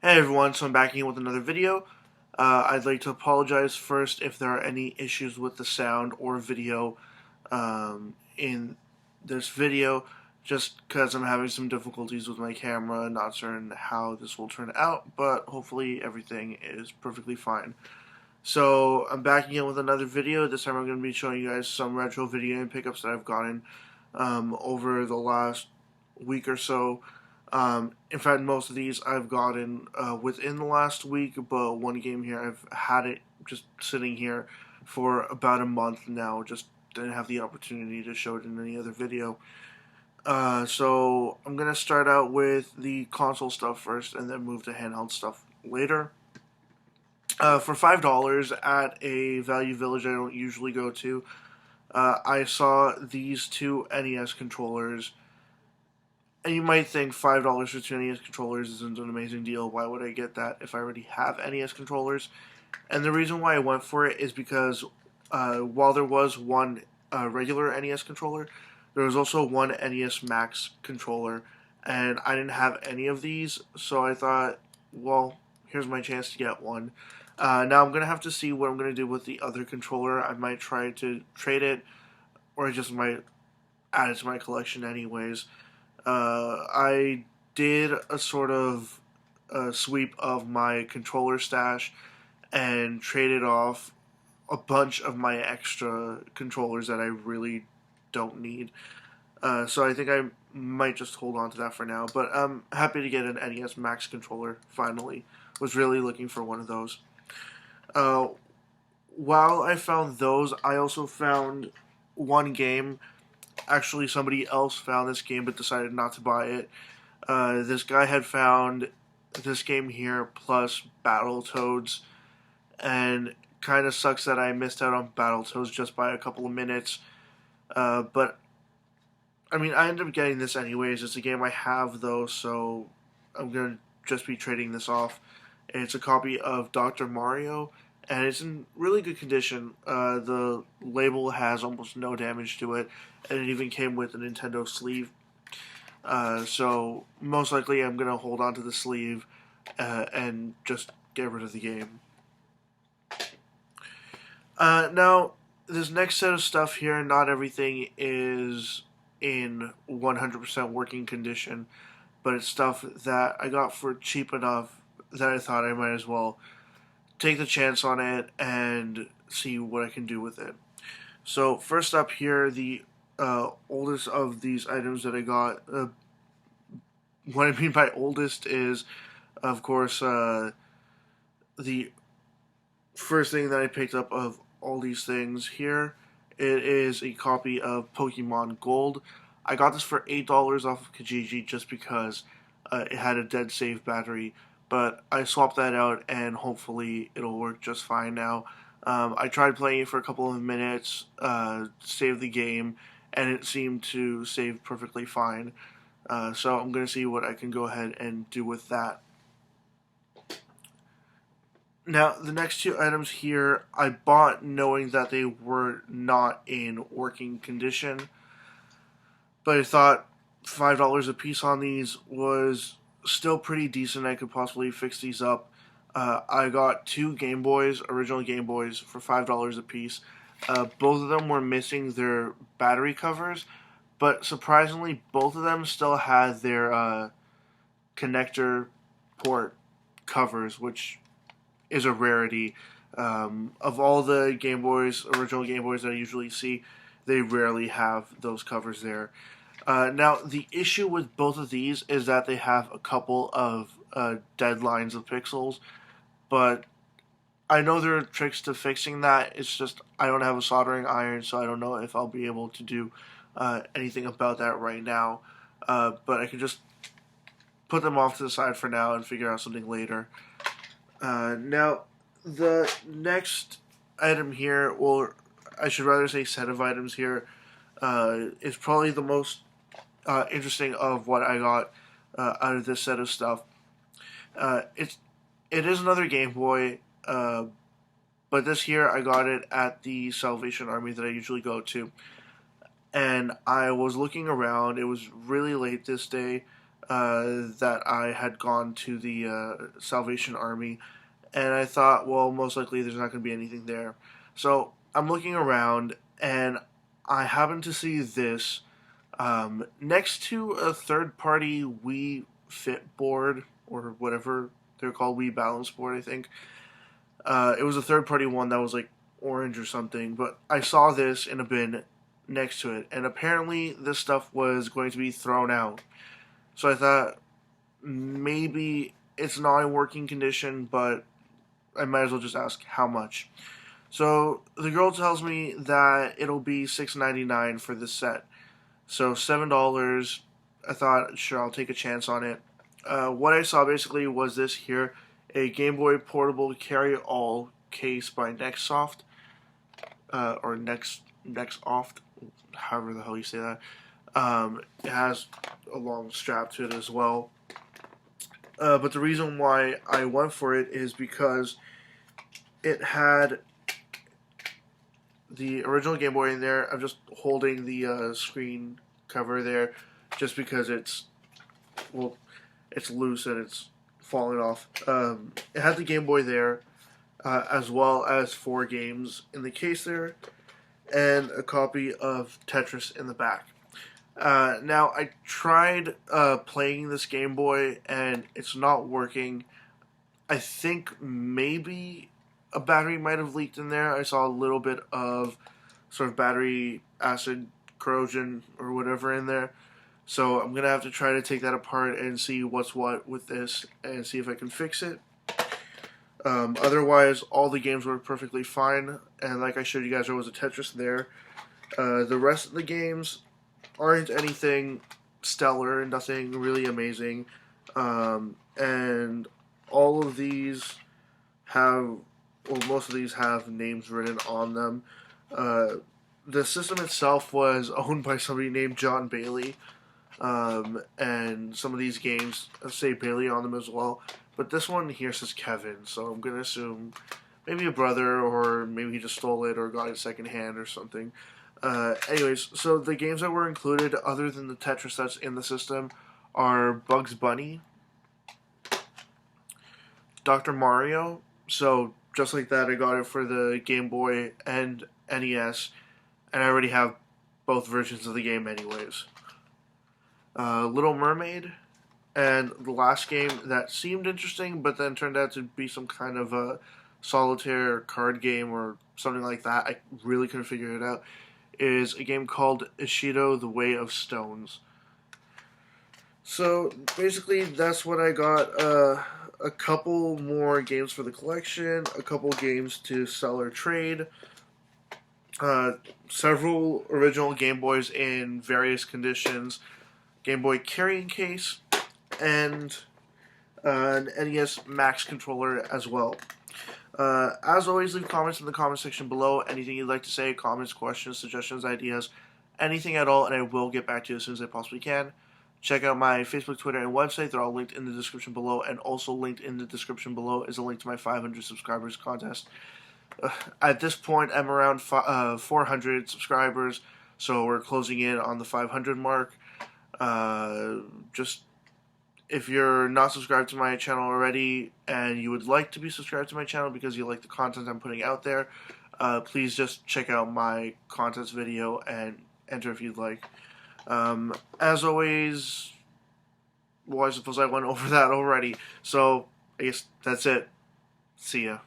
Hey everyone, so I'm back again with another video. I'd like to apologize first if there are any issues with the sound or video in this video, just because I'm having some difficulties with my camera, not certain how this will turn out, but hopefully everything is perfectly fine. So I'm back again with another video. This time I'm going to be showing you guys some retro video game pickups that I've gotten over the last week or so. In fact, most of these I've gotten within the last week, but one game here I've had it just sitting here for about a month now. Just didn't have the opportunity to show it in any other video. So I'm gonna start out with the console stuff first, and then move to handheld stuff later. For $5 at a Value Village I don't usually go to, I saw these two NES controllers. And you might think $5 for two NES controllers isn't an amazing deal. Why would I get that if I already have NES controllers? And the reason why I went for it is because while there was one regular NES controller, there was also one NES Max controller, and I didn't have any of these, so I thought, well, here's my chance to get one. Now I'm gonna have to see what I'm gonna do with the other controller. I might try to trade it, or I just might add it to my collection anyways. I did a sort of sweep of my controller stash and traded off a bunch of my extra controllers that I really don't need. So I think I might just hold on to that for now. But I'm happy to get an NES Max controller finally. Was really looking for one of those. Uh, while I found those, I also found one game. Actually, somebody else found this game but decided not to buy it. This guy had found this game here plus Battletoads, and kind of sucks that I missed out on Battletoads just by a couple of minutes. But I mean, I ended up getting this anyways. It's a game I have though, so I'm gonna just be trading this off. It's a copy of Dr. Mario, and it's in really good condition. The label has almost no damage to it, and it even came with a Nintendo sleeve. So most likely I'm gonna hold on to the sleeve and just get rid of the game. Now, this next set of stuff here, not everything is in 100% working condition, but it's stuff that I got for cheap enough that I thought I might as well take the chance on it and see what I can do with it. So first up here, the oldest of these items that I got. What I mean by oldest is, of course, the first thing that I picked up of all these things here. It is a copy of Pokemon Gold. I got this for $8 off of Kijiji just because it had a dead save battery, but I swapped that out and hopefully it'll work just fine now. I tried playing it for a couple of minutes, saved the game, and it seemed to save perfectly fine. So I'm going to see what I can go ahead and do with that. Now, the next two items here, I bought knowing that they were not in working condition, but I thought $5 a piece on these was still pretty decent. I could possibly fix these up. I got two Game Boys, original Game Boys, for $5 a piece. Both of them were missing their battery covers, but surprisingly, both of them still had their connector port covers, which is a rarity. Of all the Game Boys, original Game Boys that I usually see, they rarely have those covers there. Now, the issue with both of these is that they have a couple of dead lines of pixels, but I know there are tricks to fixing that. It's just I don't have a soldering iron, so I don't know if I'll be able to do anything about that right now. But I can just put them off to the side for now and figure out something later. Now, the next item here, or I should rather say set of items here, is probably the most interesting of what I got out of this set of stuff. It is another Game Boy, but this here I got it at the Salvation Army that I usually go to. And I was looking around, it was really late this day, that I had gone to the Salvation Army, and I thought, well, most likely there's not going to be anything there. So I'm looking around, and I happen to see this next to a third-party Wii Fit board, or whatever they're called, Wii Balance board, I think. It was a third-party one that was like orange or something, but I saw this in a bin next to it, and apparently this stuff was going to be thrown out. So I thought maybe it's not in working condition, but I might as well just ask how much. So the girl tells me that it'll be $6.99 for this set. So $7. I thought, sure, I'll take a chance on it. What I saw basically was this here, a Game Boy Portable Carry-All case by Nextsoft, or Nextoft, however the hell you say that. It has a long strap to it as well. But the reason why I went for it is because it had the original Game Boy in there. I'm just holding the screen cover there just because it's loose and it's falling off. It had the Game Boy there, as well as 4 games in the case there, and a copy of Tetris in the back. Now, I tried playing this Game Boy, and it's not working. I think maybe a battery might have leaked in there. I saw a little bit of sort of battery acid corrosion or whatever in there. So I'm going to have to try to take that apart and see what's what with this and see if I can fix it. Otherwise, all the games were perfectly fine. And like I showed you guys, there was a Tetris there. The rest of the games aren't anything stellar, nothing really amazing. And all of these have, well, most of these have names written on them. The system itself was owned by somebody named John Bailey. And some of these games say Bailey on them as well. But this one here says Kevin, so I'm going to assume maybe a brother, or maybe he just stole it or got it secondhand or something. Anyways, so the games that were included, other than the Tetris that's in the system, are Bugs Bunny, Dr. Mario. So just like that, I got it for the Game Boy and NES, and I already have both versions of the game anyways. Little Mermaid, and the last game that seemed interesting, but then turned out to be some kind of a solitaire card game or something like that. I really couldn't figure it out. Is a game called Ishido: The Way of Stones. So basically, that's what I got. A couple more games for the collection, a couple games to sell or trade, several original Game Boys in various conditions, Game Boy carrying case, and an NES Max controller as well. As always, leave comments in the comment section below. Anything you'd like to say, comments, questions, suggestions, ideas, anything at all, and I will get back to you as soon as I possibly can. Check out my Facebook, Twitter, and website. They're all linked in the description below, and also linked in the description below is a link to my 500 subscribers contest. At this point, I'm around 400 subscribers, so we're closing in on the 500 mark. Just if you're not subscribed to my channel already and you would like to be subscribed to my channel because you like the content I'm putting out there, please just check out my contest video and enter if you'd like. As always, well, I suppose I went over that already, so I guess that's it. See ya.